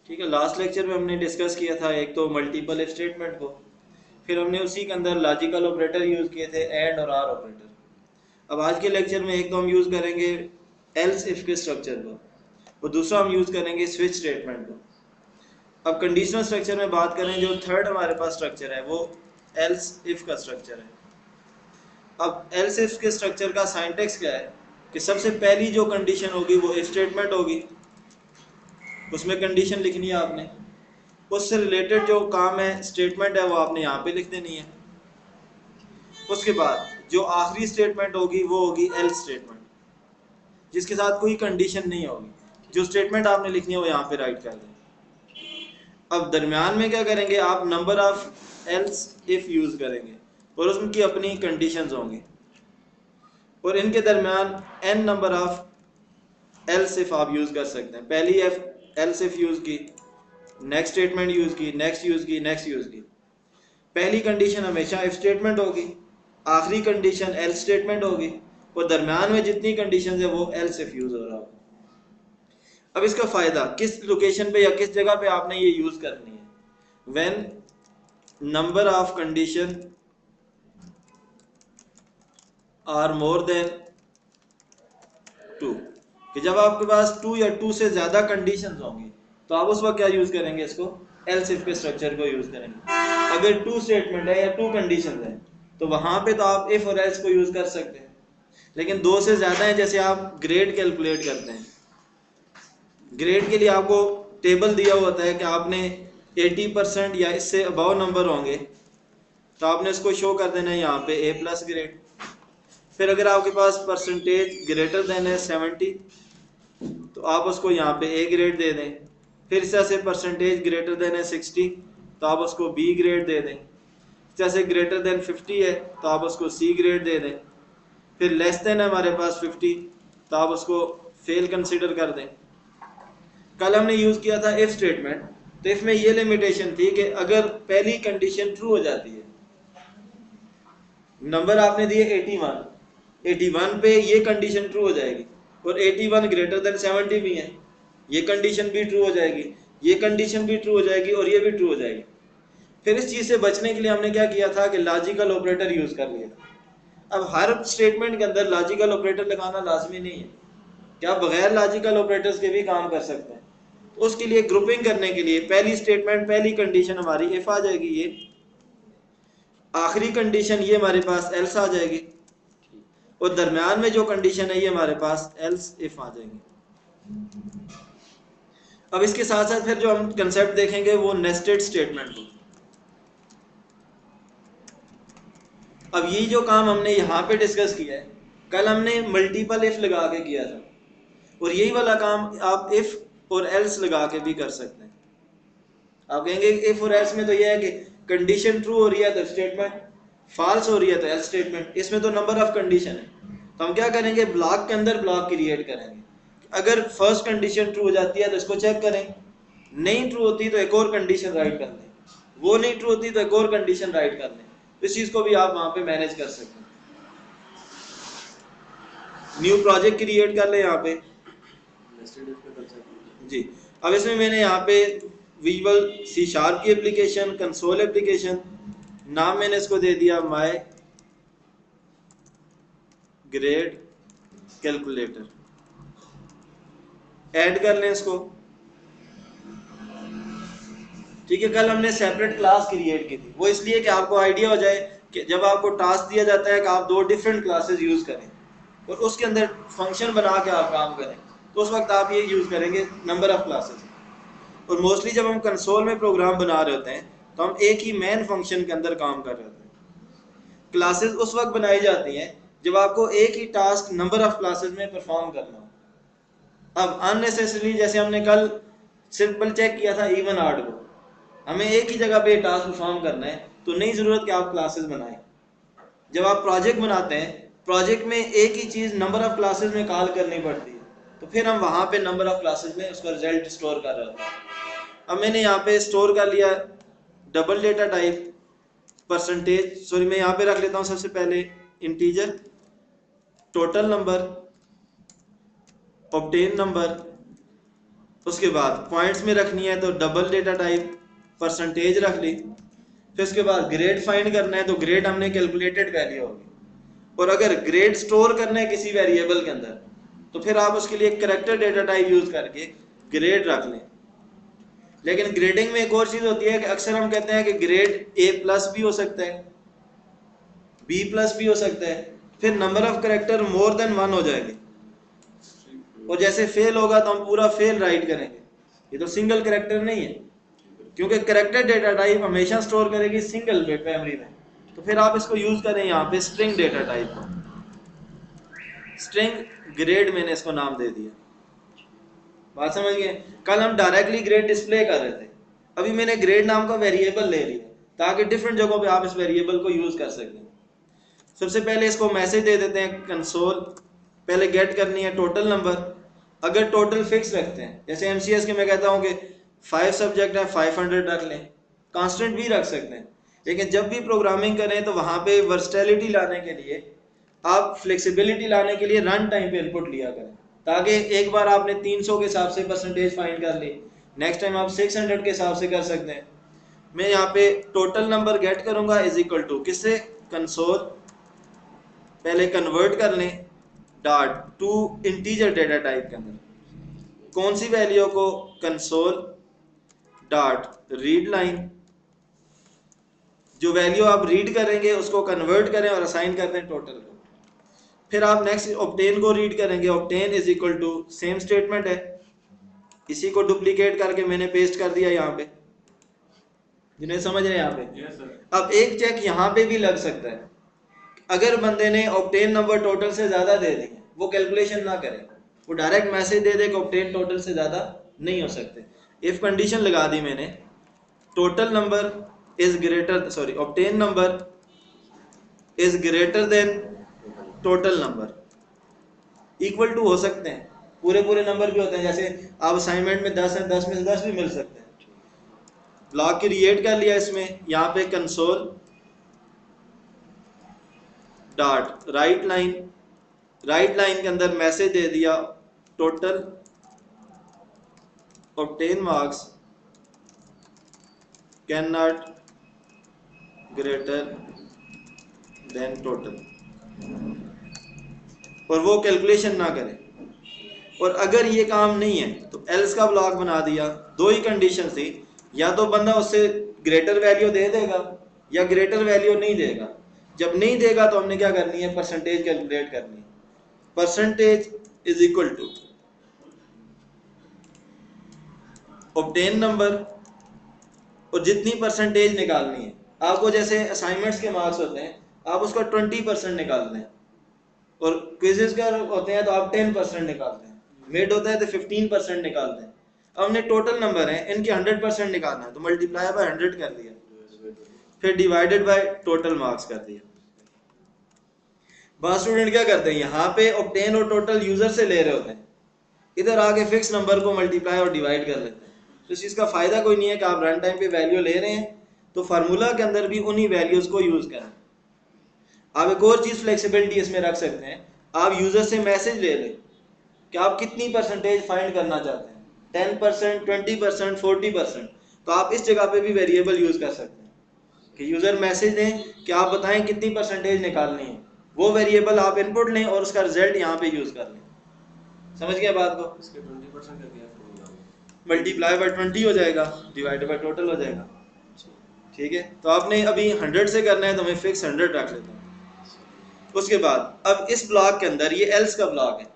ठीक है, last lecture में हमने डिस्कस किया था एक तो मल्टीपल इफ स्टेटमेंट को, फिर हमने उसी के अंदर लॉजिकल ऑपरेटर यूज़ किए थे, एंड और आर ऑपरेटर। अब आज के लेक्चर में एक तो हम यूज़ करेंगे एल्स इफ के स्ट्रक्चर को, और दूसरा हम यूज़ करेंगे स्विच स्टेटमेंट को। अब कंडीशनल स्ट्रक्चर में बात करें, जो थर्ड हमारे पास स्ट्रक्चर है वो एल्स इफ का स्ट्रक्चर है। अब एल्स इफ के स्ट्रक्चर का साइंटेक्स क्या है कि सबसे पहली जो कंडीशन होगी वो इफ स्टेटमेंट होगी, उसमें कंडीशन लिखनी है आपने, उससे रिलेटेड जो काम है स्टेटमेंट है वो आपने यहाँ पे लिख देनी है। उसके बाद जो आखिरी स्टेटमेंट होगी वो होगी एल्स स्टेटमेंट, जिसके साथ कोई कंडीशन नहीं होगी, जो स्टेटमेंट आपने लिखनी है वो यहाँ पे राइट कर दें। अब दरमियान में क्या करेंगे, आप number of else if use करेंगे और उसकी अपनी कंडीशंस होंगी, और इनके दरमियान n number of else if आप यूज कर सकते हैं। पहली एल्स इफ यूज की, नेक्स्ट स्टेटमेंट यूज की, नेक्स्ट यूज की, नेक्स्ट यूज की। पहली कंडीशन हमेशा इफ स्टेटमेंट होगी, आखिरी कंडीशन एल्स स्टेटमेंट होगी, और दरमियान में जितनी कंडीशन है वो एल्स इफ यूज हो रहा होगा। अब इसका फायदा किस लोकेशन पे या किस जगह पे आपने ये यूज करनी है, when number of condition are more than 2, कि जब आपके पास 2 या 2 से ज्यादा कंडीशंस होंगी तो आप उस वक्त क्या यूज करेंगे, इसको एल्स इफ के स्ट्रक्चर को यूज करेंगे। अगर 2 स्टेटमेंट है या 2 कंडीशंस है तो वहां पे तो आप इफ और एल्स को यूज कर सकते हैं, लेकिन 2 से ज्यादा है, जैसे आप ग्रेड कैलकुलेट करते हैं, ग्रेड के लिए आपको टेबल दिया होता है कि आपने 80% या इससे अबव नंबर होंगे तो आपने इसको शो कर देना है यहाँ पे ए प्लस ग्रेड। फिर अगर आपके पास परसेंटेज ग्रेटर देन है 70 तो आप उसको यहाँ पे ए ग्रेड दे दें। फिर इस तरह से परसेंटेज ग्रेटर देन है 60 तो आप उसको बी ग्रेड दे दें। इस तरह से ग्रेटर देन 50 है तो आप उसको सी ग्रेड दे दें। फिर लेस देन है हमारे पास 50 तो आप उसको फेल कंसिडर कर दें। कल हमने यूज किया था इफ स्टेटमेंट, तो इसमें ये लिमिटेशन थी कि अगर पहली कंडीशन ट्रू हो जाती है, नंबर आपने दिए 81, 81 पे ये कंडीशन ट्रू हो जाएगी, और 81 ग्रेटर देन 70 भी है, ये कंडीशन भी ट्रू हो जाएगी, ये कंडीशन भी ट्रू हो जाएगी, और ये भी ट्रू हो जाएगी। फिर इस चीज से बचने के लिए हमने क्या किया था कि लॉजिकल ऑपरेटर यूज कर लिया। अब हर स्टेटमेंट के अंदर लॉजिकल ऑपरेटर लगाना लाजमी नहीं है, क्या बगैर लॉजिकल ऑपरेटर्स के भी काम कर सकते हैं। तो उसके लिए ग्रुपिंग करने के लिए पहली स्टेटमेंट पहली कंडीशन हमारी इफ आ जाएगी, ये आखिरी कंडीशन ये हमारे पास एल्स आ जाएगी, और दरमियान में जो कंडीशन है ये हमारे पास एल्स इफ आ जाएगी। अब इसके साथ साथ फिर जो हम कंसेप्ट देखेंगे वो नेस्टेड स्टेटमेंट को। अब यही जो काम हमने यहाँ पे डिस्कस किया है, कल हमने मल्टीपल इफ लगा के किया था, और यही वाला काम आप इफ और एल्स लगा के भी कर सकते हैं। आप कहेंगे इफ और एल्स में तो यह है कि कंडीशन ट्रू हो रही है तो स्टेटमेंट, फॉल्स हो रही है तो एल्स स्टेटमेंट, इसमें तो नंबर ऑफ कंडीशन है। तो हम क्या करेंगे, ब्लॉक के अंदर ब्लॉक क्रिएट करेंगे। अगर फर्स्ट कंडीशन ट्रू हो जाती है तो इसको चेक करें, नहीं ट्रू होती तो एक और कंडीशन राइट कर दें, वो नहीं ट्रू होती तो एक और कंडीशन राइट कर दें। इस चीज को भी आप वहां पे मैनेज कर सकते हैं। न्यू प्रोजेक्ट क्रिएट कर ले यहाँ पे जी। अब इसमें मैंने यहाँ पे विजुअल सी शार्प की एप्लीकेशन, कंसोल एप्लीकेशन, नाम मैंने इसको दे दिया माय ग्रेड कैलकुलेटर। ऐड कर लें इसको, ठीक है। कल हमने सेपरेट क्लास क्रिएट की थी, वो इसलिए कि आपको आइडिया हो जाए कि जब आपको टास्क दिया जाता है कि आप 2 डिफरेंट क्लासेस यूज करें और उसके अंदर फंक्शन बना के आप काम करें, तो उस वक्त आप ये यूज करेंगे नंबर ऑफ क्लासेस। और मोस्टली जब हम कंसोल में प्रोग्राम बना रहे होते हैं तो हम एक ही मेन फंक्शन के अंदर काम कर रहे होते हैं। क्लासेस उस वक्त बनाई जाती हैं जब आपको एक ही टास्क नंबर ऑफ क्लासेस में परफॉर्म करना हो। अब अननेसेसरी, जैसे हमने कल सिंपल चेक किया था इवन आर्ड को, हमें एक ही जगह पे टास्क परफॉर्म करना है तो नहीं जरूरत कि आप क्लासेस बनाएं। जब आप प्रोजेक्ट बनाते हैं, प्रोजेक्ट में एक ही चीज नंबर ऑफ क्लासेस में कॉल करनी पड़ती है, तो फिर हम वहां पे नंबर ऑफ क्लासेस में उसका रिजल्ट स्टोर कर रहे होते हैं। अब मैंने यहाँ पे स्टोर कर लिया double data type percentage, sorry मैं यहाँ पे रख लेता हूँ सबसे पहले integer, total number, obtain number, उसके बाद पॉइंट्स में रखनी है तो डबल डेटा टाइप परसेंटेज रख ली। फिर उसके बाद ग्रेड फाइंड करना है तो ग्रेड हमने कैलकुलेटेड वैल्यू होगी। और अगर ग्रेड स्टोर करना है किसी वेरिएबल के अंदर तो फिर आप उसके लिए कैरेक्टर डेटा टाइप यूज करके ग्रेड रख लें। लेकिन ग्रेडिंग में एक और चीज होती है कि अक्सर हम कहते हैं कि ग्रेड ए प्लस भी हो सकता है, बी प्लस भी हो सकता है, फिर number of character more than 1 हो जाएंगे और जैसे फेल होगा तो हम पूरा फेल राइट करेंगे। ये तो सिंगल कैरेक्टर नहीं है, क्योंकि कैरेक्टर डेटा टाइप हमेशा स्टोर करेगी सिंगल मेमोरी में। तो फिर आप इसको यूज करें यहाँ पे स्ट्रिंग डेटा टाइप को, स्ट्रिंग ग्रेड मैंने इसको नाम दे दिया। बात समझ गए? कल हम डायरेक्टली ग्रेड डिस्प्ले कर रहे थे, अभी मैंने ग्रेड नाम का वेरिएबल ले लिया ताकि डिफरेंट जगहों पे आप इस वेरिएबल को यूज कर सकें। सबसे पहले इसको मैसेज दे देते हैं कंसोल, पहले गेट करनी है टोटल नंबर। अगर टोटल फिक्स रखते हैं, जैसे एमसीएस के मैं कहता हूँ कि 5 सब्जेक्ट है 500 रख लें, कांस्टेंट भी रख सकते हैं। लेकिन जब भी प्रोग्रामिंग करें तो वहाँ पे वर्सटैलिटी लाने के लिए, आप फ्लेक्सिबिलिटी लाने के लिए रन टाइम पे इनपुट लिया करें, ताकि एक बार आपने 300 के हिसाब से परसेंटेज फाइंड कर ली, नेक्स्ट टाइम आप 600 के हिसाब से कर सकते हैं। मैं यहाँ पे टोटल नंबर गेट करूँगा इज इक्वल टू किससे, कंसोल, पहले कन्वर्ट कर लें dot to integer data type के अंदर, कौन सी वैल्यू को, कंसोल डॉट रीड लाइन, जो वैल्यू आप रीड करेंगे उसको कन्वर्ट करें और असाइन कर दें टोटल को। फिर आप नेक्स्ट ऑब्टेन को रीड करेंगे, obtain is equal to same statement है, इसी को डुप्लीकेट करके मैंने पेस्ट कर दिया यहाँ पे, जिन्हें समझ रहे हैं यहाँ पे। Yes, sir. अब एक चेक यहाँ पे भी लग सकता है, अगर बंदे ने ऑब्टेन नंबर टोटल से ज्यादा दे दी, वो कैलकुलेशन ना करे, वो डायरेक्ट मैसेज दे दे कि ऑब्टेन टोटल से ज्यादा नहीं हो सकते। इफ कंडीशन लगा दी मैंने, total number is greater, sorry obtain number is greater than total number, equal to हो सकते हैं, पूरे पूरे नंबर भी होते हैं, जैसे आप असाइनमेंट में 10 है, 10 में से 10 भी मिल सकते हैं। ब्लॉक क्रिएट कर लिया इसमें, यहाँ पे console dot right line, right line के अंदर मैसेज दे दिया total obtain marks can not greater than total, और वो कैलकुलेशन ना करे। और अगर ये काम नहीं है तो एल्स का ब्लॉक बना दिया। दो ही कंडीशन थी, या तो बंदा उससे ग्रेटर वैल्यू दे देगा या ग्रेटर वैल्यू नहीं देगा। जब नहीं देगा तो हमने क्या करनी है, परसेंटेज कैलकुलेट करनी है। Percentage is equal to obtain number, और जितनी परसेंटेज निकालनी है आपको, जैसे असाइनमेंट्स के मार्क्स होते हैं आप उसका 20% निकालते हैं, और क्विजेस का होते हैं तो आप 10% निकालते हैं, मिड होता है तो 15% निकालते हैं। अब हमने टोटल नंबर है, इनके 100% निकालना है तो मल्टीप्लाई बाय 100 कर दिया, फिर डिवाइडेड बाय टोटल मार्क्स कर दिया। बहुत स्टूडेंट क्या करते हैं, यहाँ पे ऑब्टेन और टोटल यूजर से ले रहे होते हैं, इधर आके फिक्स नंबर को मल्टीप्लाई और डिवाइड कर लेते हैं। तो इस चीज़ का फायदा कोई नहीं है कि आप रन टाइम पे वैल्यू ले रहे हैं तो फार्मूला के अंदर भी उन्हीं वैल्यूज को यूज करें। आप एक और चीज़ फ्लेक्सिबिलिटी इसमें रख सकते हैं, आप यूजर से मैसेज ले लें कि आप कितनी परसेंटेज फाइंड करना चाहते हैं, 10%, 20%, 40%, तो आप इस जगह पे भी वेरिएबल यूज कर सकते हैं कि यूजर मैसेज दें कि आप बताएं कितनी परसेंटेज निकालनी है, वो वेरिएबल आप इनपुट लें और उसका रिजल्ट यहाँ पे यूज कर लें। समझ गया बात को? इसके 20% का क्या फॉर्मूला है? मल्टीप्लाई बाय 20 हो जाएगा, डिवाइड बाय टोटल हो जाएगा। ठीक है, तो आपने अभी 100 से करना है तो मैं फिक्स 100 रख लेता हूँ। उसके बाद अब इस ब्लॉक के अंदर, ये एल्स का ब्लॉक है,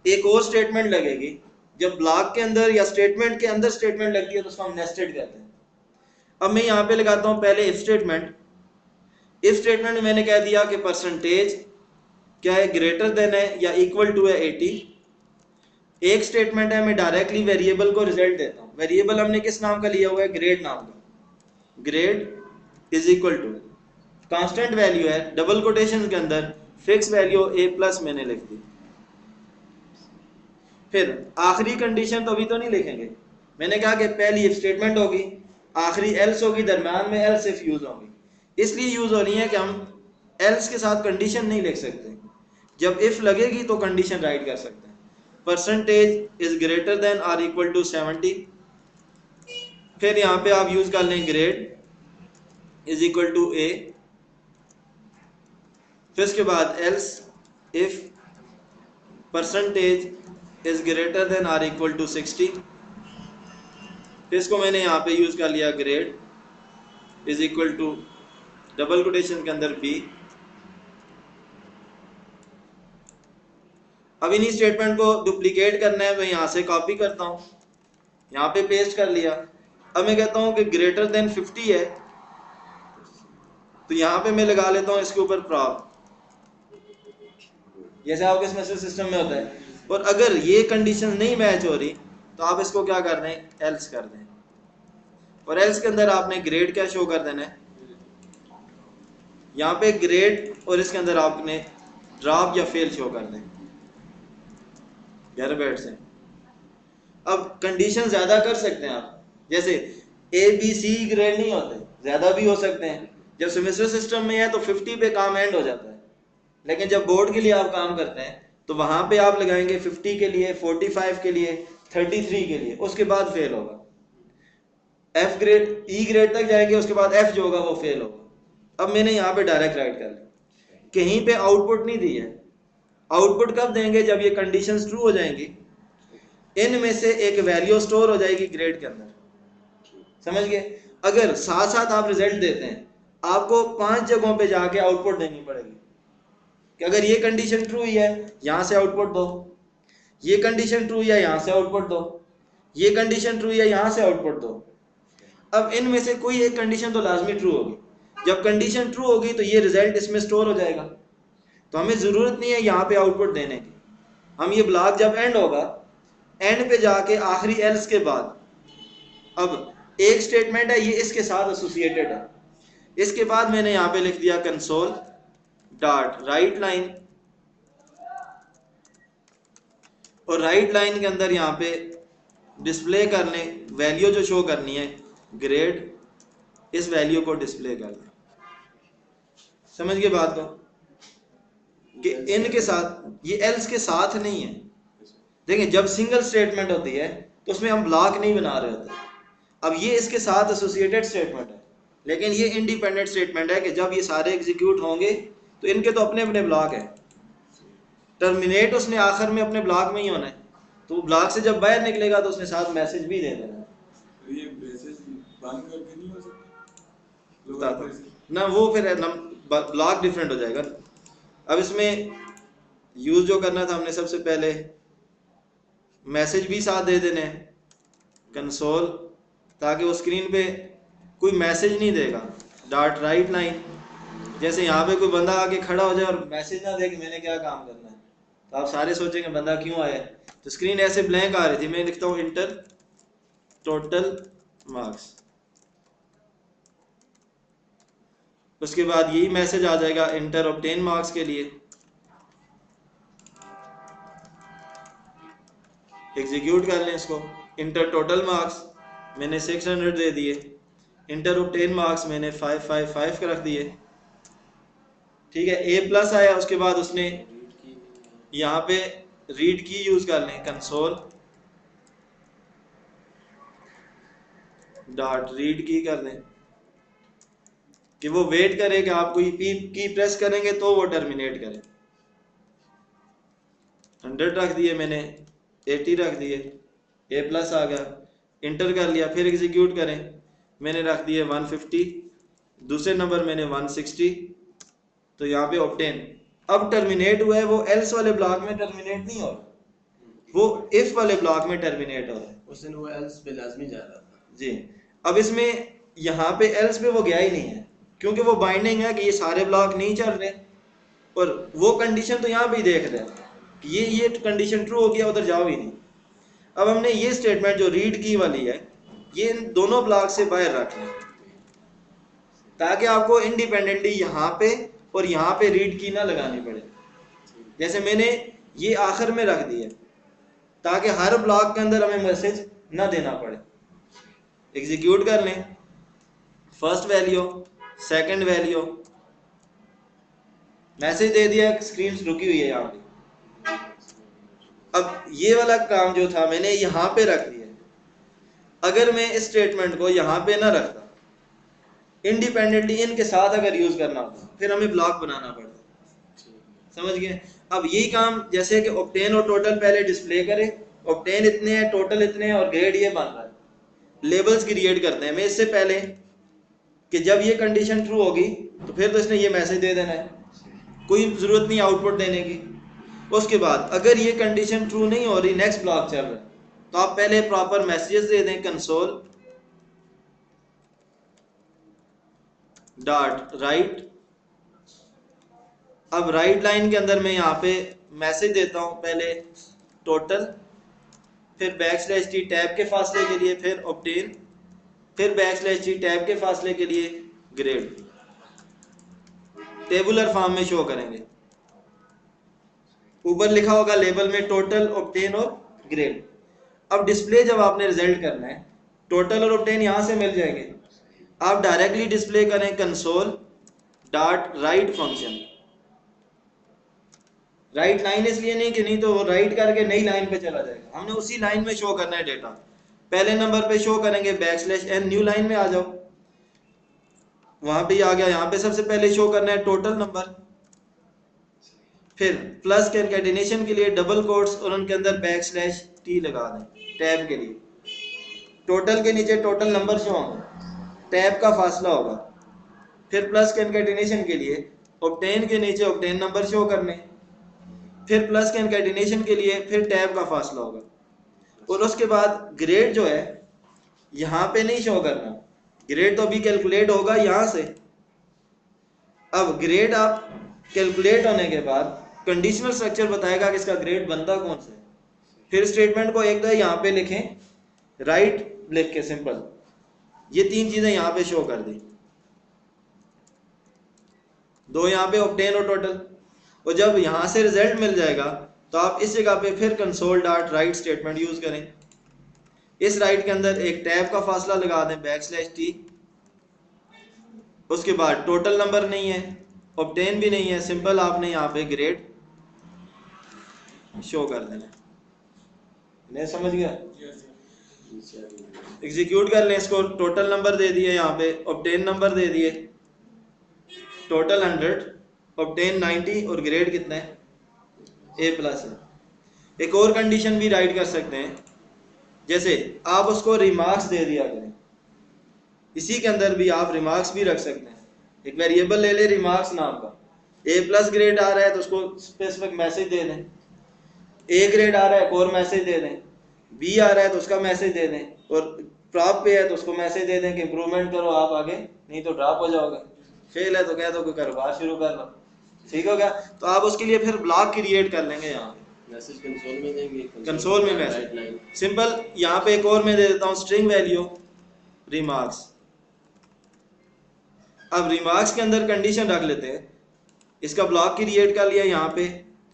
एक और स्टेटमेंट लगेगी। जब ब्लॉक के अंदर या स्टेटमेंट के अंदर स्टेटमेंट लगती है तो उसको हम नेस्टेड कहते हैं। अब मैं यहाँ पे लगाता हूँ पहले इफ स्टेटमेंट। इफ स्टेटमेंट में मैंने कह दिया कि परसेंटेज क्या है, ग्रेटर देन है या इक्वल टू है 80। एक स्टेटमेंट है, मैं डायरेक्टली वेरिएबल को रिजल्ट देता हूँ। वेरिएबल हमने किस नाम का लिया हुआ है, ग्रेड नाम का। Grade is equal to constant value है, डबल कोटेशन के अंदर फिक्स वैल्यू ए प्लस मैंने लिख दी। फिर आखिरी कंडीशन तो अभी तो नहीं लिखेंगे, मैंने कहा कि पहली इफ स्टेटमेंट होगी, आखिरी एल्स होगी, दरम्यान में एल्स इफ यूज होगी। इसलिए यूज हो रही है कि हम एल्स के साथ कंडीशन नहीं लिख सकते, जब इफ लगेगी तो कंडीशन राइट कर सकते हैं। Percentage is greater than or equal to 70। फिर यहाँ पे आप यूज कर लें grade is equal to A. फिर इसके बाद else if percentage is greater than or equal to 60। फिर इसको मैंने यहाँ पे यूज कर लिया grade is equal to double quotation के अंदर बी। अब इन्हीं स्टेटमेंट को डुप्लीकेट करना है, तो यहाँ से कॉपी करता हूँ, यहाँ पे पेस्ट कर लिया। अब मैं कहता हूँ कि ग्रेटर देन 50 है, तो यहाँ पे मैं लगा लेता हूँ इसके ऊपर प्रॉप, जैसे आपके स्पेशल सिस्टम में होता है। और अगर ये कंडीशन नहीं मैच हो रही तो आप इसको क्या कर दें, एल्स कर दें। और एल्स के अंदर आपने ग्रेड क्या शो कर देना है, यहाँ पे ग्रेड, और इसके अंदर आपने ड्रॉप या फेल शो कर दें 11 बैट से। अब कंडीशन ज्यादा कर सकते हैं आप, जैसे ए बी सी ग्रेड नहीं होते, ज्यादा भी हो सकते हैं। जब सेमेस्टर सिस्टम में है तो 50 पे काम एंड हो जाता है, लेकिन जब बोर्ड के लिए आप काम करते हैं तो वहां पे आप लगाएंगे 50 के लिए, 45 के लिए, 33 के लिए, उसके बाद फेल होगा। एफ ग्रेड ई ग्रेड तक जाएंगे, उसके बाद एफ जो होगा वो फेल होगा। अब मैंने यहाँ पे डायरेक्ट राइट कर लिया, कहीं पे आउटपुट नहीं दी है। आउटपुट कब देंगे, जब ये कंडीशंस ट्रू हो जाएंगी, इनमें से एक वैल्यू स्टोर हो जाएगी ग्रेड के अंदर, समझ गए। अगर साथ साथ आप रिजल्ट देते हैं, आपको 5 जगहों पे जाके आउटपुट देनी पड़ेगी कि अगर ये कंडीशन ट्रू ही है यहां से आउटपुट दो, ये कंडीशन ट्रू है यहां से आउटपुट दो, ये कंडीशन ट्रू है यहां से आउटपुट दो। अब इनमें से कोई एक कंडीशन तो लाजमी ट्रू होगी। जब कंडीशन ट्रू होगी तो ये रिजल्ट इसमें स्टोर हो जाएगा, तो हमें जरूरत नहीं है यहाँ पे आउटपुट देने की। हम ये ब्लॉक जब एंड होगा, एंड पे जाके आखिरी एल्स के बाद, अब एक स्टेटमेंट है ये इसके साथ एसोसिएटेड है, इसके बाद मैंने यहाँ पे लिख दिया कंसोल डॉट राइट लाइन, और राइट लाइन के अंदर यहाँ पे डिस्प्ले करने वैल्यू जो शो करनी है ग्रेड, इस वैल्यू को डिस्प्ले कर दें। समझ गए बात को, कि इनके साथ, ये एल्स के साथ नहीं है। देखिए जब सिंगल स्टेटमेंट होती है तो उसमें हम ब्लॉक नहीं बना रहे होते। अब ये इसके साथ एसोसिएटेड स्टेटमेंट है, लेकिन ये इंडिपेंडेंट स्टेटमेंट है कि जब ये सारे एग्जीक्यूट होंगे तो इनके तो अपने अपने ब्लॉक है। टर्मिनेट उसने आखिर में अपने ब्लॉक में ही होना है, तो ब्लॉक से जब बाहर निकलेगा तो उसने साथ मैसेज भी दे देना है। तो ये मैसेज बंद करके नहीं हो ना, वो फिर ब्लॉक डिफरेंट हो जाएगा। अब इसमें यूज जो करना था हमने, सबसे पहले मैसेज भी साथ दे देने कंसोल, ताकि वो स्क्रीन पे कोई मैसेज नहीं देगा। डॉट राइट लाइन, जैसे यहाँ पे कोई बंदा आके खड़ा हो जाए और मैसेज ना दे कि मैंने क्या काम करना है, तो आप सारे सोचेंगे बंदा क्यों आया। तो स्क्रीन ऐसे ब्लैंक आ रही थी, मैं लिखता हूँ इंटर टोटल मार्क्स, उसके बाद यही मैसेज आ जाएगा इंटर ऑब्टेन मार्क्स के लिए। एग्जीक्यूट कर लें इसको, इंटर टोटल मार्क्स मैंने 600 दे दिए, इंटर ऑब्टेन मार्क्स मैंने 555 रख दिए, ठीक है। ए प्लस आया, उसके बाद उसने यहाँ पे रीड की यूज कर लें, कंसोल डॉट रीड की कर दें कि वो वेट करे कि आप कोई की प्रेस करेंगे तो वो टर्मिनेट करे। 100 रख दिए मैंने, 80 रख दिए, ए प्लस आ गया, इंटर कर लिया, फिर एग्जीक्यूट करें, मैंने रख दिए 150, दूसरे नंबर मैंने 160, तो यहाँ पे ऑब्टेन। अब टर्मिनेट हुआ है, वो एल्स वाले ब्लॉक में टर्मिनेट नहीं हो रहा, वो इफ वाले ब्लॉक में टर्मिनेट हो रहा है। उस दिन वो एल्स पे लाजमी जा रहा था जी। अब इसमें यहाँ पे एल्स पे वो गया ही नहीं है, क्योंकि वो बाइंडिंग है कि ये सारे ब्लॉक नहीं चल रहे, और वो कंडीशन तो यहाँ भी देख रहे हैं कि ये कंडीशन ट्रू हो गया, उधर जाओ ही नहीं। अब हमने ये स्टेटमेंट जो रीड की वाली है, ये इन दोनों ब्लॉक से बाहर रख लें, ताकि आपको इंडिपेंडेंटली यहाँ पे और यहाँ पे रीड की ना लगानी पड़े। जैसे मैंने ये आखिर में रख दिया ताकि हर ब्लॉक के अंदर हमें मैसेज ना देना पड़े। एग्जीक्यूट कर लें, first value, second value, message दे दिया, स्क्रीन रुकी हुई है यहाँ पे। अब ये वाला काम जो था मैंने यहाँ पे रख दिया, अगर मैं इस स्टेटमेंट को यहाँ पे ना रखता, इंडिपेंडेंटली इनके साथ अगर यूज करना होता, फिर हमें ब्लॉक बनाना पड़ता। समझ गए? अब यही काम जैसे कि ऑब्टेन और टोटल पहले डिस्प्ले करें, ऑब्टेन इतने हैं, टोटल इतने हैं और ग्रेड ये बन रहा है, लेबल्स क्रिएट करते हैं। मैं इससे पहले कि जब ये कंडीशन ट्रू होगी तो फिर तो इसने ये मैसेज दे देना है, कोई ज़रूरत नहीं आउटपुट देने की। उसके बाद अगर ये कंडीशन ट्रू नहीं हो रही, नेक्स्ट ब्लॉक चल रहा है, तो आप पहले प्रॉपर मैसेजेस दे दें, कंसोल डॉट राइट। अब राइट लाइन के अंदर मैं यहाँ पे मैसेज देता हूँ, पहले टोटल, फिर \t टैब के फासले के लिए, फिर ऑब्टेन, फिर \t टैब के फासले के लिए ग्रेड। टेबुलर फॉर्म में शो करेंगे, ऊपर लिखा होगा लेबल में टोटल, ऑब्टेन और ग्रेड। अब डिस्प्ले जब आपने रिजल्ट करना है, टोटल और ऑब्टेन यहाँ से मिल जाएंगे, आप डायरेक्टली डिस्प्ले करें console dot right function. Right line इसलिए नहीं कि नहीं तो राइट करके नई लाइन पे चला जाएगा, हमने उसी लाइन में शो करना है डेटा। पहले नंबर पे शो करेंगे \n, न्यू लाइन में आ जाओ, वहां पे आ गया। यहाँ पे सबसे पहले शो करना है टोटल नंबर, फिर प्लस कंकैटिनेशन के लिए डबल कोट्स और उनके अंदर \t लगा दें टैब के लिए। टोटल के नीचे टोटल नंबर शो होंगे, टैब का फासला होगा, फिर प्लस कंकैटिनेशन के लिए ऑब्टेन के नीचे ऑब्टेन नंबर शो करने, फिर प्लस कंकैटिनेशन के लिए फिर टैब का फासला होगा, और उसके बाद ग्रेड जो है यहाँ पे नहीं शो करना, ग्रेड तो अभी कैलकुलेट होगा यहाँ से। अब ग्रेड आप कैलकुलेट होने के बाद कंडीशनल स्ट्रक्चर बताएगा कि इसका ग्रेड बनता कौन सा है। फिर स्टेटमेंट को एक दो यहाँ पे लिखें, राइट लिख के सिंपल, ये तीन चीजें यहाँ पे शो कर दी, दो यहाँ पे ऑब्टेन और टोटल। और जब यहाँ से रिजल्ट मिल जाएगा तो आप इस जगह पे फिर console dot right statement use करें। इस राइट के अंदर एक टैब का फासला लगा दें \t, उसके बाद टोटल नंबर नहीं है, ऑब्टेन भी नहीं है, सिंपल आपने यहाँ पे ग्रेड शो कर देना। नहीं समझ गया? एग्जीक्यूट कर लें इसको, टोटल नंबर दे दिए, यहाँ पे ऑब्टेन नंबर दे दिए, टोटल 100, ऑब्टेन 90 और ग्रेड कितना है A+ है। एक और कंडीशन भी राइट कर सकते हैं, जैसे आप उसको रिमार्क्स दे दिया करें, इसी के अंदर भी आप रिमार्क्स भी रख सकते हैं। एक वेरिएबल ले ले रिमार्क्स नाम का, A+ ग्रेड आ रहा है तो उसको स्पेसिफिक मैसेज दे दें, A ग्रेड आ रहा है एक और मैसेज दे दें, B आ रहा है तो उसका मैसेज दे दें, और ड्रॉप पे है तो उसको मैसेज दे दें कि इंप्रूवमेंट करो आप आगे, नहीं तो ड्रॉप हो जाओगे, फेल है तो कह दो कि कारोबार शुरू कर लो। ठीक हो गया? तो आप उसके लिए फिर ब्लॉक क्रिएट कर लेंगे, यहाँ मैसेज कंसोल में देंगे, कंसोल में मैसेज सिंपल। यहाँ पे एक और मैं दे देता हूँ स्ट्रिंग वैल्यू रिमार्क्स। अब रिमार्क्स के अंदर कंडीशन रख लेते हैं, इसका ब्लॉक क्रिएट कर लिया यहाँ पे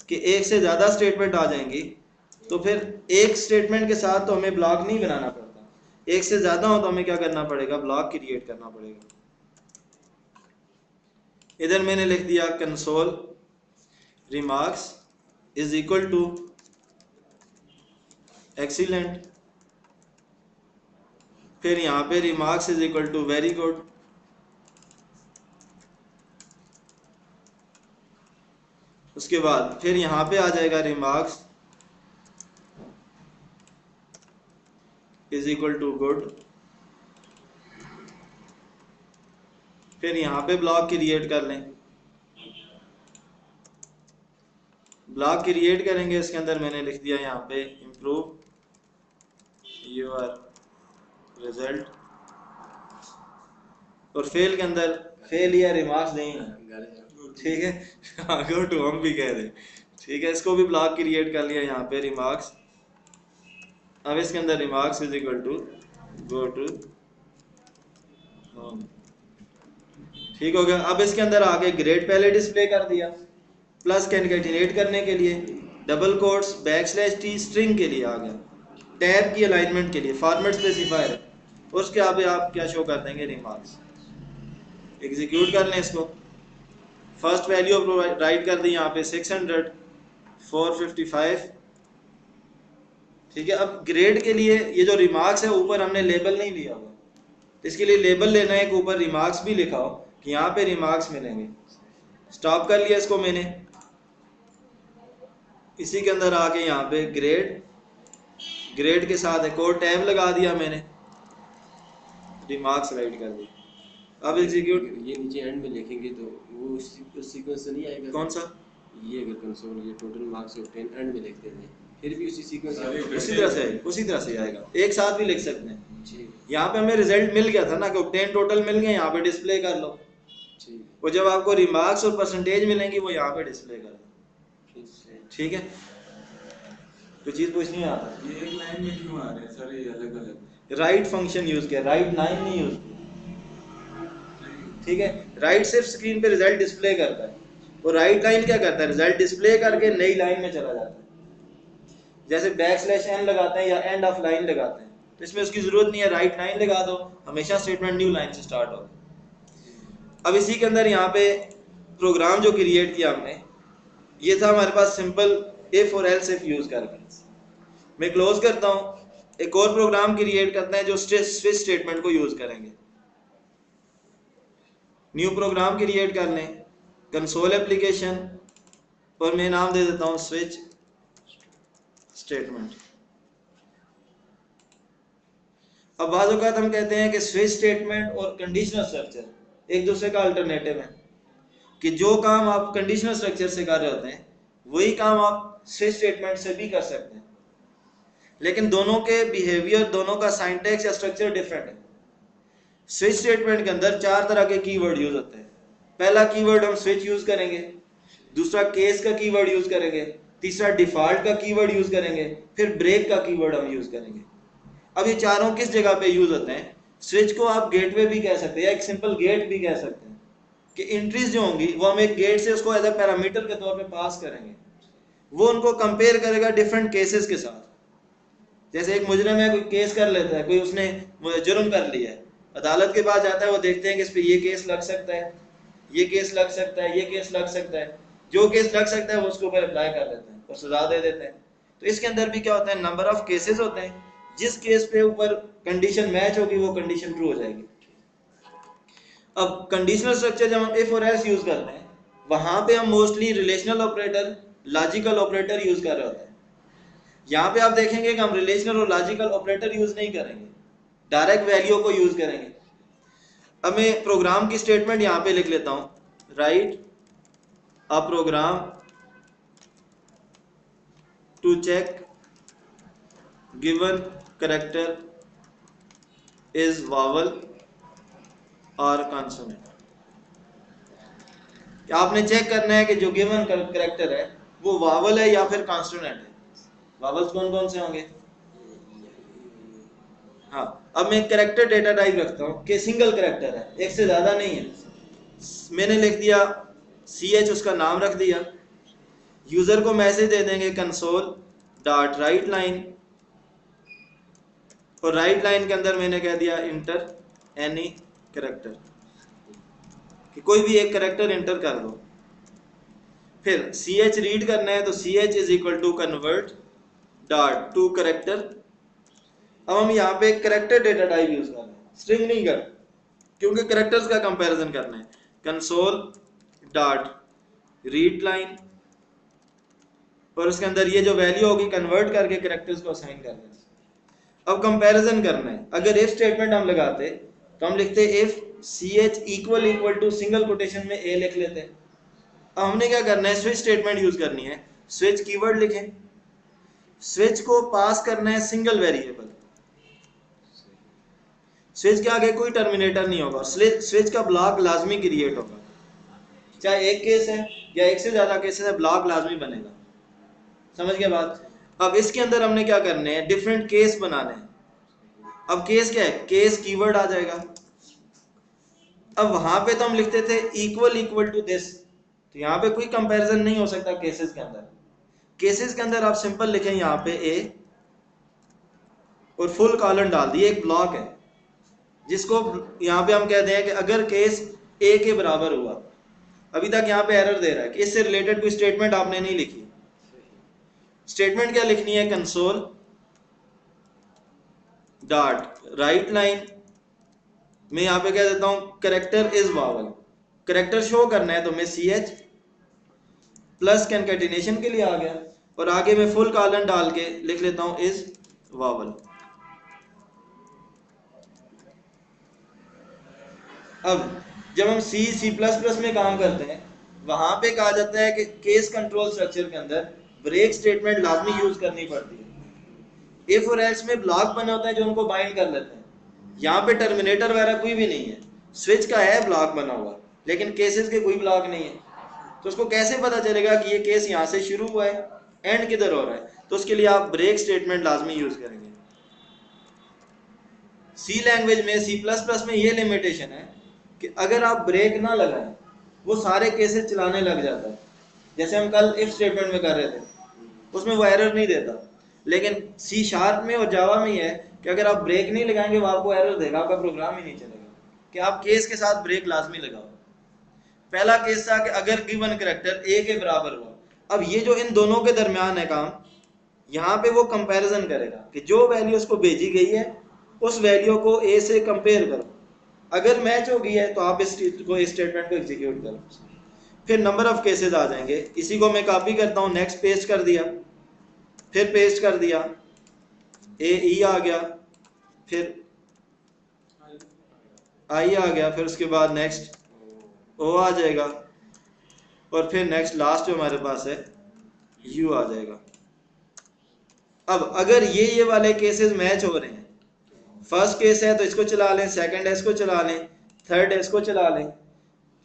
कि एक से ज़्यादा स्टेटमेंट आ जाएंगी, तो फिर एक स्टेटमेंट के साथ तो हमें ब्लॉक नहीं बनाना पड़ता, एक से ज़्यादा हो तो हमें क्या करना पड़ेगा, ब्लॉक क्रिएट करना पड़ेगा। इधर मैंने लिख दिया console remarks is equal to excellent, फिर यहाँ पे remarks is equal to very good, उसके बाद फिर यहाँ पे आ जाएगा remarks is equal to good, फिर यहाँ पे ब्लॉक क्रिएट कर लें। ब्लॉक क्रिएट करेंगे, इसके अंदर मैंने लिख दिया यहाँ पे इम्प्रूव योर रिजल्ट, और फेल के अंदर फेल या रिमार्क्स दें, ठीक है, गो टू हम भी कह दें, ठीक है। इसको भी ब्लॉक क्रिएट कर लिया यहाँ पे रिमार्क्स। अब इसके अंदर remarks is equal to go to home, ठीक हो गया। अब इसके अंदर आगे ग्रेड पहले डिस्प्ले कर दिया, प्लस कंकैटिनेट करने के लिए डबल कोट्स \t स्ट्रिंग के लिए आ गया, टैब की अलाइनमेंट के लिए फॉर्मेट स्पेसिफायर है, उसके आगे आप क्या शो कर देंगे, रिमार्क्स। एग्जीक्यूट कर लें इसको, फर्स्ट वैल्यू राइट कर दी यहाँ पे 600, 455 ठीक है। अब ग्रेड के लिए ये जो रिमार्क्स है ऊपर हमने लेबल नहीं लिया हुआ, तो इसके लिए लेबल लेना है कि ऊपर रिमार्क्स भी लिखा हो कि यहाँ पे रिमार्क्स मिलेंगे। स्टॉप कर लिया इसको मैंने, इसी के अंदर आके यहाँ पे ग्रेड के साथ एक और टैब लगा दिया मैंने, रिमार्क्स राइट कर दिया। अब एग्जीक्यूट, ये नीचे एंड में लिखेंगे तो वो उस सीक्वेंस से नहीं आएगा। कौन सा? ये अगर कंसोल ये टोटल मार्क्स ऑब्टेन एंड में लिखते हैं फिर भी उसी सीक्वेंस उसी तरह से आएगा, एक साथ भी लिख सकते हैं। यहाँ पे हमें रिजल्ट मिल गया था ना कि ऑब्टेन टोटल मिल गए, यहाँ पे डिस्प्ले कर लो। वो जब आपको रिमार्क्स और परसेंटेज मिलेंगी वो यहाँ पे डिस्प्ले कर दो। ठीक है, कोई चीज पूछनी है आप? ये एक लाइन में क्यों आ रहे हैं सर ये अलग अलग? राइट फंक्शन यूज किया, राइट लाइन नहीं यूज किया। ठीक है, राइट सिर्फ स्क्रीन पे रिजल्ट डिस्प्ले करता है, और राइट लाइन क्या करता है? रिजल्ट डिस्प्ले करके नई लाइन में चला जाता है। जैसे \n लगाते हैं या एंड ऑफ लाइन लगाते हैं, तो इसमें उसकी जरूरत नहीं है, राइट लाइन लगा दो, हमेशा स्टेटमेंट न्यू लाइन से स्टार्ट होगा। अब इसी के अंदर यहाँ पे प्रोग्राम जो क्रिएट किया हमने, ये था हमारे पास सिंपल इफ और एल्स इफ यूज करके। मैं क्लोज करता हूँ, एक और प्रोग्राम क्रिएट करते हैं जो स्विच स्टेटमेंट को यूज करेंगे। न्यू प्रोग्राम क्रिएट कर लें, कंसोल एप्लीकेशन, और मैं नाम दे देता हूँ स्विच स्टेटमेंट। अब बाज़ औक़ात हम कहते हैं कि स्विच स्टेटमेंट और कंडीशनल स्ट्रक्चर एक दूसरे का अल्टरनेटिव है, कि जो काम आप कंडीशनल स्ट्रक्चर से कर रहे होते हैं वही काम आप स्विच स्टेटमेंट से भी कर सकते हैं, लेकिन दोनों के बिहेवियर, दोनों का सिंटैक्स या स्ट्रक्चर डिफरेंट है। स्विच स्टेटमेंट के अंदर 4 तरह के कीवर्ड यूज होते हैं। पहला कीवर्ड हम स्विच यूज करेंगे, दूसरा केस का कीवर्ड यूज करेंगे, तीसरा डिफॉल्ट का कीवर्ड यूज करेंगे, फिर ब्रेक का कीवर्ड हम यूज करेंगे। अब ये चारों किस जगह पे यूज होते हैं? स्विच को आप गेटवे भी कह सकते हैं या एक सिंपल गेट भी कह सकते हैं, कि एंट्रीज जो होंगी वो हम एक गेट से उसको एज अ पैरामीटर के तौर पे पास करेंगे, वो उनको कंपेयर करेगा डिफरेंट केसेस के साथ। जैसे एक मुजरिम है, कोई केस कर लेता है, कोई उसने जुर्म कर लिया है, अदालत के पास जाता है, वो देखते हैं कि इस पे ये केस लग सकता है, ये केस लग सकता है, ये केस लग सकता है, जो केस लग सकता है वो उसके ऊपर अप्लाई कर देते हैं और सजा दे देते हैं। तो इसके अंदर भी क्या होता है? नंबर ऑफ केसेस होते हैं, जिस केस पे ऊपर कंडीशन मैच होगी वो कंडीशन ट्रू हो जाएगी। अब कंडीशनल स्ट्रक्चर जब हम इफ और एल्स यूज करते हैं, वहां पे हम mostly relational operator, logical operator use कर रहे होते हैं। यहाँ पे आप देखेंगे कि हम रिलेशनल और लॉजिकल ऑपरेटर यूज नहीं करेंगे, डायरेक्ट वैल्यू को यूज करेंगे। अब मैं प्रोग्राम की स्टेटमेंट यहाँ पे लिख लेता हूँ, write a program to check given character is vowel और कॉन्सोनेंट। आपने चेक करना है कि जो गिवन कैरेक्टर है वो वावल है या फिर कॉन्सोनेंट है। वावल्स कौन कौन से होंगे? हाँ, अब मैं कैरेक्टर डेटा टाइप रखता हूँ कि सिंगल कैरेक्टर है, एक से ज्यादा नहीं है। मैंने लिख दिया CH, उसका नाम रख दिया। यूजर को मैसेज दे देंगे console.writeLine, और राइट लाइन के अंदर मैंने कह दिया इंटर एनी कैरेक्टर, कि कोई भी एक कैरेक्टर इंटर कर दो। फिर CH रीड करना है तो CH is equal to convert dot to character. अब हम यहाँ पे कैरेक्टर डेटा टाइप यूज कर रहे हैं, स्ट्रिंग नहीं कर, क्योंकि कैरेक्टर्स का कंपैरिजन करना है। कंसोल डॉट रीड लाइन, और उसके अंदर ये जो वैल्यू होगी कन्वर्ट करके कैरेक्टर्स को असाइन करना है। अब कंपैरिजन करना है। अगर इफ स्टेटमेंट हम लगाते तो हम लिखते if CH equal equal to single quotation में A लिख लेते। अब हमने क्या करना है? स्विच स्टेटमेंट यूज करनी है। स्विच कीवर्ड लिखें, स्विच को पास करना है सिंगल वेरिएबल। स्विच के आगे कोई टर्मिनेटर नहीं होगा, स्विच का ब्लॉक लाजमी क्रिएट होगा, चाहे एक केस है या एक से ज्यादा केसेस है, ब्लॉक लाजमी बनेगा। समझ गए बात? अब इसके अंदर हमने क्या करने हैं? डिफरेंट केस बनाने हैं। अब केस क्या है? केस कीवर्ड आ जाएगा। अब वहां पे तो हम लिखते थे इक्वल इक्वल टू दिस, तो यहाँ पे कोई कंपैरिजन नहीं हो सकता केसेस के अंदर। केसेस के अंदर आप सिंपल लिखें यहाँ पे A और फुल कॉलन डाल दिए, एक ब्लॉक है जिसको यहाँ पे हम कहते हैं कि अगर केस A के बराबर हुआ। अभी तक यहाँ पे एरर दे रहा है कि इससे रिलेटेड कोई स्टेटमेंट आपने नहीं लिखी। स्टेटमेंट क्या लिखनी है? कंसोल डॉट राइट लाइन में यहाँ पे कह देता हूँ character is vowel, character show करना है तो मैं सी एच प्लस कंकैटिनेशन के लिए आ गया, और आगे मैं फुल कॉलन डाल के लिख लेता हूँ इज वावल। अब जब हम सी सी प्लस प्लस में काम करते हैं वहां पे कहा जाता है कि केस कंट्रोल स्ट्रक्चर के अंदर ब्रेक स्टेटमेंट लाजमी यूज करनी पड़ती है। इफ और एल्स में ब्लॉक बने होते हैं जो उनको बाइंड कर लेते हैं, यहाँ पे टर्मिनेटर वगैरह कोई भी नहीं है, स्विच का है ब्लॉक बना हुआ लेकिन केसेस के कोई ब्लॉक नहीं है, तो उसको कैसे पता चलेगा कि ये केस यहाँ से शुरू हुआ है एंड किधर हो रहा है? तो उसके लिए आप ब्रेक स्टेटमेंट लाजमी यूज करेंगे। सी लैंग्वेज में सी प्लस प्लस में ये लिमिटेशन है कि अगर आप ब्रेक ना लगाएं वो सारे केसेस चलाने लग जाता है। जैसे हम कल इफ स्टेटमेंट में कर रहे थे उसमें वो एरर नहीं देता, लेकिन सी शार्प में और जावा में ये है कि अगर आप ब्रेक नहीं लगाएंगे वो आपको एरर देगा, आपका प्रोग्राम ही नहीं चलेगा। कि आप केस के साथ ब्रेक लाजमी लगाओ। पहला केस था कि अगर गिवन करैक्टर ए के बराबर हुआ, अब ये जो इन दोनों के दरमियान है काम, यहाँ पे वो कंपैरिजन करेगा कि जो वैल्यू उसको भेजी गई है उस वैल्यू को ए से कंपेयर करो, अगर मैच हो गई है तो आप इस स्टेटमेंट को एग्जीक्यूट करो। फिर नंबर ऑफ केसेस आ जाएंगे, इसी को मैं कॉपी करता हूँ, नेक्स्ट पेस्ट कर दिया, फिर पेस्ट कर दिया, ए ई आ गया, फिर आई आ गया, फिर उसके बाद नेक्स्ट ओ आ जाएगा, और फिर नेक्स्ट लास्ट जो हमारे पास है यू आ जाएगा। अब अगर ये वाले केसेस मैच हो रहे हैं, फर्स्ट केस है तो इसको चला लें, सेकंड है इसको चला लें, थर्ड है इसको चला लें,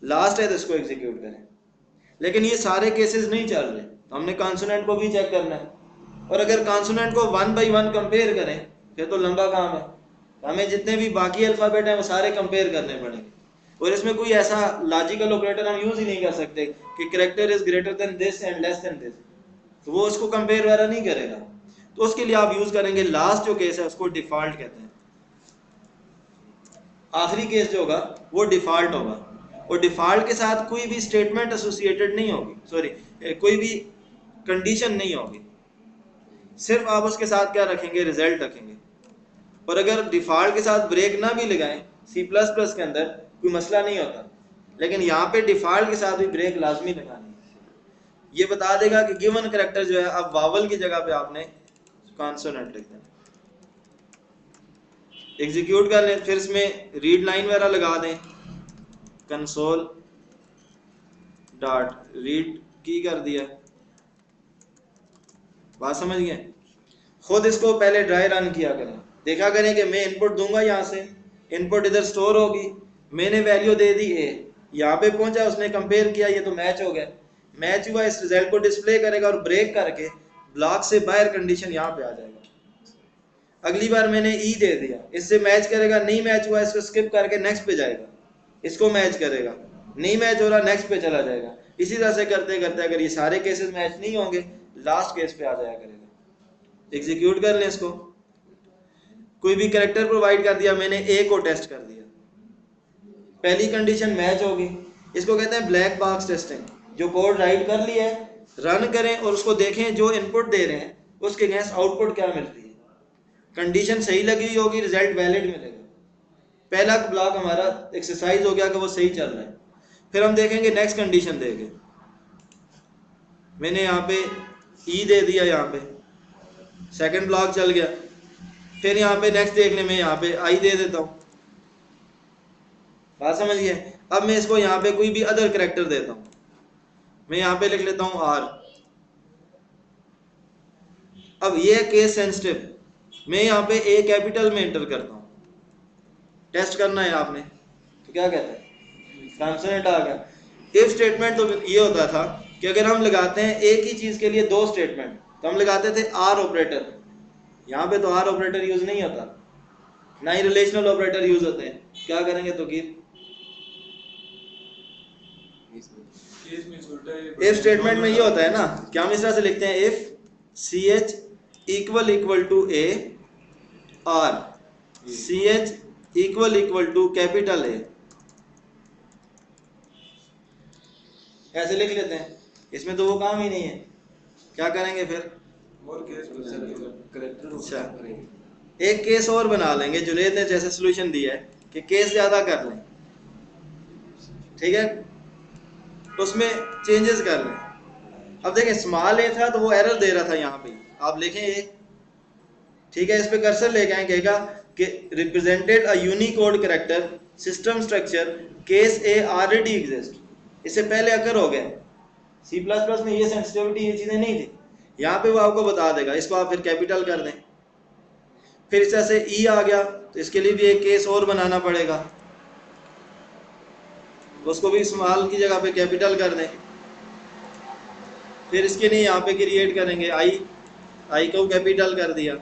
लास्ट है तो इसको एग्जीक्यूट करें। लेकिन ये सारे केसेस नहीं चल रहे तो हमने कॉन्सोनेंट को भी चेक करना है, और अगर कॉन्सोनेंट को 1 by 1 कंपेयर करें फिर तो लंबा काम है, हमें जितने भी बाकी अल्फाबेट हैं वो सारे कंपेयर करने पड़ेंगे। और इसमें कोई ऐसा लॉजिकल ऑपरेटर हम यूज ही नहीं कर सकते कि character is greater then this and less than this, तो वो उसको कंपेयर वगैरह नहीं करेगा। तो उसके लिए आप यूज करेंगे लास्ट जो केस है उसको डिफॉल्ट कहते हैं। आखिरी केस जो होगा वो डिफॉल्ट होगा, और डिफॉल्ट के साथ कोई भी स्टेटमेंट एसोसिएटेड नहीं होगी, सॉरी कोई भी कंडीशन नहीं होगी, सिर्फ आप उसके साथ क्या रखेंगे, रिजल्ट रखेंगे। और अगर डिफॉल्ट के साथ ब्रेक ना भी लगाएं सी प्लस प्लस के अंदर कोई मसला नहीं होता, लेकिन यहाँ पे डिफॉल्ट के साथ भी ब्रेक लाजमी लगानी है। ये बता देगा कि गिवन करैक्टर जो है अब वावल की जगह पे आपने कॉन्सोनेंट लिख देना। एग्जीक्यूट कर लें, फिर इसमें रीड लाइन वगैरह लगा दें, कंसोल डॉट रीड की कर दिया। बात समझ गए? खुद इसको पहले ड्राई रन किया करें, देखा करें कि मैं इनपुट दूंगा, यहाँ से इनपुट इधर स्टोर होगी, मैंने वैल्यू दे दी ए, यहाँ पे पहुंचा, उसने कंपेयर किया, ये तो मैच हो गया, मैच हुआ, इस रिजल्ट को डिस्प्ले करेगा और ब्रेक करके ब्लॉक से बाहर कंडीशन यहाँ पे आ जाएगा। अगली बार मैंने ई दे दिया, इससे मैच करेगा, नहीं मैच हुआ इसको स्किप करके नेक्स्ट पे जाएगा, इसको मैच करेगा, नहीं मैच हो रहा नेक्स्ट पे चला जाएगा। इसी तरह से करते करते अगर ये सारे केसेस मैच नहीं होंगे लास्ट केस पे आ जाया करेगा। एग्जीक्यूट कर लें इसको। कोई भी कैरेक्टर प्रोवाइड कर दिया, मैंने ए को टेस्ट कर दिया, पहली कंडीशन मैच होगी, इसको कहते हैं ब्लैक बॉक्स टेस्टिंग। जो कोड राइट कर लिया है रन करें और उसको देखें जो इनपुट दे रहे हैं उसके अगेंस्ट आउटपुट क्या मिलती है। कंडीशन सही लगी हुई होगी, रिजल्ट वैलिड मिलेगा। पहला ब्लॉक हमारा एक्सरसाइज हो गया कि वो सही चल रहा है। फिर हम देखेंगे नेक्स्ट कंडीशन देंगे, मैंने यहाँ पे ई दे दिया, यहाँ पे सेकंड ब्लॉक चल गया। फिर यहाँ पे नेक्स्ट देखने में यहाँ पे आई दे देता हूँ। बात समझिए? अब मैं इसको यहाँ पे कोई भी अदर कैरेक्टर देता हूँ, मैं यहाँ पे लिख लेता हूँ आर। अब ये केस सेंसिटिव, मैं यहाँ पे ए कैपिटल में एंटर करता हूँ, टेस्ट करना है आपने, तो क्या कहते हैं कॉन्सोनेंट आ गया। इफ स्टेटमेंट तो ये होता था कि अगर हम लगाते हैं एक ही चीज के लिए दो स्टेटमेंट तो हम लगाते थे आर ऑपरेटर। यहाँ पे तो आर ऑपरेटर यूज नहीं होता, ना ही रिलेशनल ऑपरेटर यूज होते हैं। क्या करेंगे तो कि इफ स्टेटमेंट में ये होता है ना कि हम इस तरह से लिखते हैं if C H equal to A और C H equal to capital A, ऐसे लिख लेते हैं। इसमें तो वो काम ही नहीं है, क्या करेंगे फिर और केस करेक्टर अच्छा। करेंगे। एक केस और बना लेंगे, जुनेद ने जैसे सोल्यूशन दिया है कि केस ज्यादा कर लें, ठीक है, उसमें चेंजेस कर लें। अब देखें स्मॉल ए था तो वो एरर दे रहा था, यहाँ पे आप लिखें ए, ठीक है, इस पे कर्सर लेके आए, कहेगा कि represented a Unicode character system structure case A already exist, इससे पहले अकर हो गया। सी प्लस प्लस में ये सेंसिटिविटी, ये चीजें नहीं थी, यहाँ पे वो आपको बता देगा। इसको आप फिर कैपिटल कर दें। फिर इस तरह से ई आ गया तो इसके लिए भी एक केस और बनाना पड़ेगा, उसको भी स्मॉल की जगह पे कैपिटल कर दें। फिर इसके लिए यहाँ पे क्रिएट करेंगे आई, आई को कैपिटल कर दिया।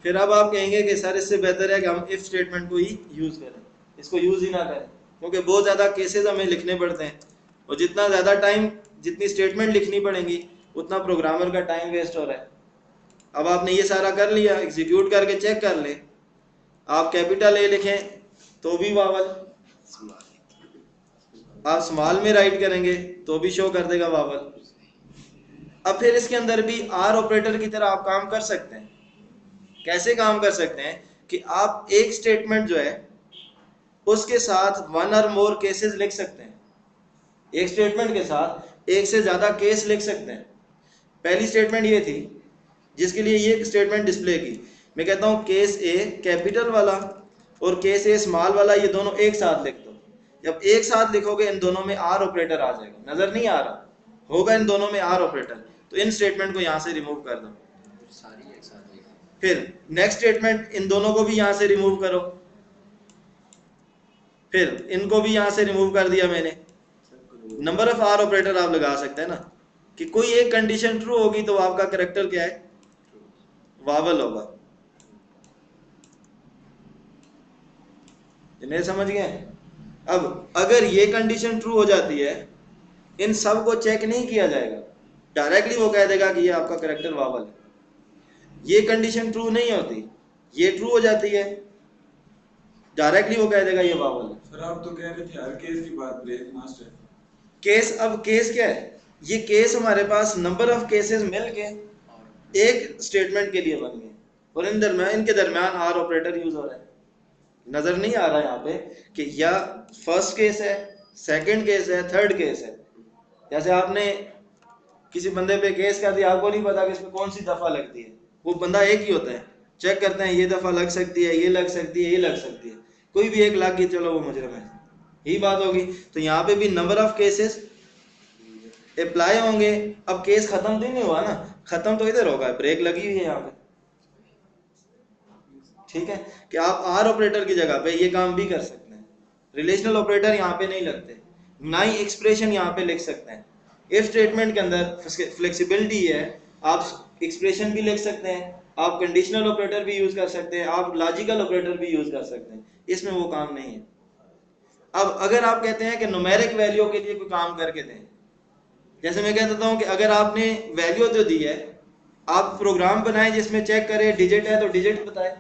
फिर अब आप कहेंगे कि सर इससे बेहतर है कि हम इफ स्टेटमेंट को ही यूज करें, इसको यूज ही ना करें, क्योंकि बहुत ज्यादा केसेस हमें लिखने पड़ते हैं, और जितना ज्यादा टाइम, जितनी स्टेटमेंट लिखनी पड़ेंगी उतना प्रोग्रामर का टाइम वेस्ट हो रहा है। अब आपने ये सारा कर लिया, एग्जीक्यूट करके चेक कर ले, आप कैपिटल ए लिखें तो भी वावल, आप स्मॉल में राइट करेंगे तो भी शो कर देगा वावल। अब फिर इसके अंदर भी आर ऑपरेटर की तरह आप काम कर सकते हैं। कैसे काम कर सकते हैं कि आप एक स्टेटमेंट जो है उसके साथ वन और मोर केसेस लिख सकते हैं, एक स्टेटमेंट के साथ एक से ज्यादा केस लिख सकते हैं। पहली स्टेटमेंट ये थी जिसके लिए ये स्टेटमेंट डिस्प्ले की, मैं कहता हूं केस ए कैपिटल वाला और केस ए स्मॉल वाला, ये दोनों एक साथ लिख दो। जब एक साथ लिखोगे इन दोनों में आर ऑपरेटर आ जाएगा, नजर नहीं आ रहा होगा इन दोनों में आर ऑपरेटर, तो इन स्टेटमेंट को यहां से रिमूव कर दो। सारी एक साथ लिखो। फिर नेक्स्ट स्टेटमेंट, इन दोनों को भी यहां से रिमूव करो, फिर इनको भी यहां से रिमूव कर दिया मैंने। नंबर ऑफ आर ऑपरेटर आप लगा सकते हैं ना, कि कोई एक कंडीशन ट्रू होगी तो आपका कैरेक्टर क्या है, वावल होगा। जिन्हें समझ गए? अब अगर ये कंडीशन ट्रू हो जाती है, इन सब को चेक नहीं किया जाएगा, डायरेक्टली वो कह देगा कि ये आपका कैरेक्टर वावल है। ये कंडीशन ट्रू नहीं होती, ये ट्रू हो जाती है, डायरेक्टली वो कह देगा ये वावल है। सर आप तो कह रहे थे हर केस की बात ब्रेक मास्टर। केस, अब केस क्या है, ये केस हमारे पास नंबर ऑफ केसेस मिल के एक स्टेटमेंट के लिए बन गए, और इनके दरमियान आर ऑपरेटर यूज हो रहा है। नजर नहीं आ रहा यहाँ पे कि या फर्स्ट केस है, सेकंड केस है, थर्ड केस है। जैसे आपने किसी बंदे पे केस कर दिया, आपको नहीं पता कि इसमें कौन सी दफा लगती है, वो बंदा एक ही होता है, चेक करते हैं ये दफा लग सकती है, ये लग सकती है, ये लग सकती है, कोई भी एक लग गई, चलो वो मुजरिम है, यही बात होगी। तो यहाँ पे भी नंबर ऑफ केसेस अप्लाई होंगे। अब केस खत्म तो नहीं हुआ ना, खत्म तो इधर होगा, ब्रेक लगी हुई है यहाँ पे, ठीक है, कि आप आर ऑपरेटर की जगह पे ये काम भी कर सकते हैं। रिलेशनल ऑपरेटर यहाँ पे नहीं लगते, ना ही एक्सप्रेशन यहाँ पे लिख सकते हैं। इफ स्टेटमेंट के अंदर फ्लेक्सिबिलिटी है, आप एक्सप्रेशन भी लिख सकते हैं, आप कंडीशनल ऑपरेटर भी यूज कर सकते हैं, आप लॉजिकल ऑपरेटर भी यूज कर सकते हैं, इसमें वो काम नहीं है। अब अगर आप कहते हैं कि न्यूमेरिक वैल्यू के लिए कोई काम करके दें, जैसे मैं कह देता हूं कि अगर आपने वैल्यू तो दी है, आप प्रोग्राम बनाए जिसमें चेक करें, डिजिट है तो डिजिट बताए,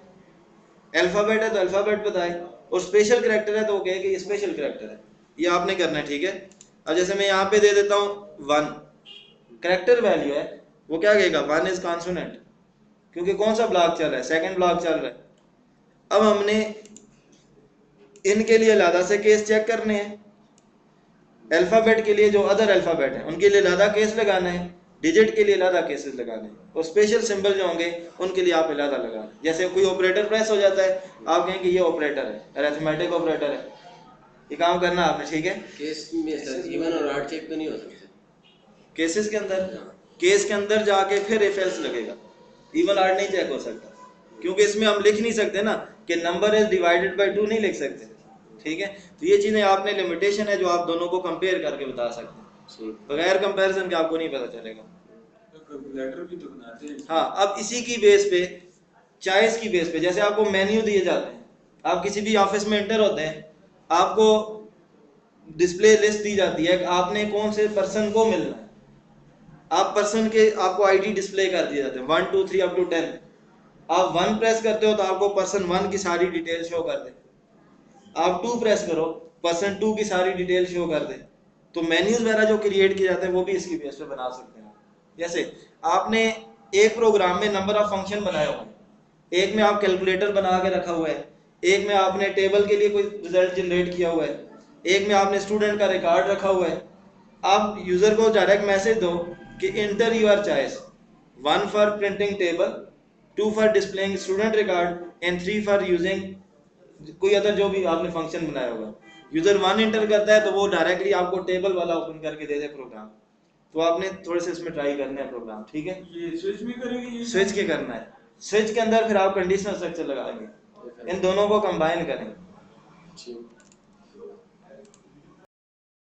अल्फाबेट है तो अल्फाबेट बताए, और स्पेशल कैरेक्टर है तो वो कहे कि ये स्पेशल कैरेक्टर है, ये आपने करना है, ठीक है। अब जैसे मैं यहाँ पे दे देता हूँ 1, कैरेक्टर वैल्यू है, वो क्या कहेगा 1 इज कॉन्सोनेंट, क्योंकि कौन सा ब्लॉक चल रहा है, सेकंड ब्लॉक चल रहा है। अब हमने इनके लिए लादा से केस चेक करने हैं, अल्फाबेट के लिए जो अदर अल्फाबेट है उनके लिए लादा केस लगाना है, डिजिट के लिए लादा केसेस लगाने हैं, और स्पेशल सिंबल जो होंगे उनके लिए आप लादा लगाना। जैसे कोई ऑपरेटर प्रेस हो जाता है, आप कहें कि ये ऑपरेटर है, अरिथमेटिक ऑपरेटर है, ये काम करना आपने, ठीक है। केस में सर इवन और ऑड चेक तो नहीं हो सकते केसेस के अंदर, केस के अंदर जाके फिर इफ एल्स लगेगा, इवन ऑड नहीं चेक हो सकता, क्योंकि इसमें हम लिख नहीं सकते ना कि नंबर इज डिवाइडेड बाय 2, नहीं लिख सकते, ठीक है। तो ये चीजें आपने लिमिटेशन है जो आप दोनों को कंपेयर करके बता सकते हैं, बगैर कंपैरिजन के आपको नहीं पता चलेगा। कैलकुलेटर भी तो बनाते हैं। हाँ, अब इसी की बेस पे, चॉइस की बेस पे, जैसे आपको मेन्यू दिए जाते हैं, आप किसी भी ऑफिस में एंटर होते हैं, आपको डिस्प्ले लिस्ट दी जाती है कि आपने कौन से पर्सन को मिलना है, आप पर्सन के आपको आईडी डिस्प्ले कर दिए जाते हैं 1 2 3 अप टू 10। आप 1 प्रेस करते हो तो आपको पर्सन 1 की सारी डिटेल शो कर दे, आप 2 प्रेस करो पर्सन 2 की सारी डिटेल शो कर दे। तो मेन्यूज वगैरह जो क्रिएट किए जाते हैं वो भी इसकी बेस पे बना सकते हैं। जैसे आपने एक प्रोग्राम में नंबर ऑफ फंक्शन बनाए हुए हैं, एक में आप कैलकुलेटर बना के रखा हुआ है, एक में आपने टेबल के लिए कोई रिजल्ट जनरेट किया हुआ है, एक में आपने स्टूडेंट का रिकॉर्ड रखा हुआ है। आप यूजर को डायरेक्ट मैसेज दो कि enter your choice, 1 for printing table, 2 for displaying student record and 3 for using कोई अदर जो भी आपने फंक्शन बनाया होगा। यूजर 1 इंटर करता है तो वो डायरेक्टली आपको टेबल वाला ओपन करके दे दे प्रोग्राम। तो आपने थोड़े से इसमें ट्राई करना है प्रोग्राम, ठीक है। ये स्विच में करेंगे, ये स्विच के करना है, स्विच के अंदर फिर आप कंडीशनल स्ट्रक्चर लगाएंगे, इन दोनों को कंबाइन करेंगे। ठीक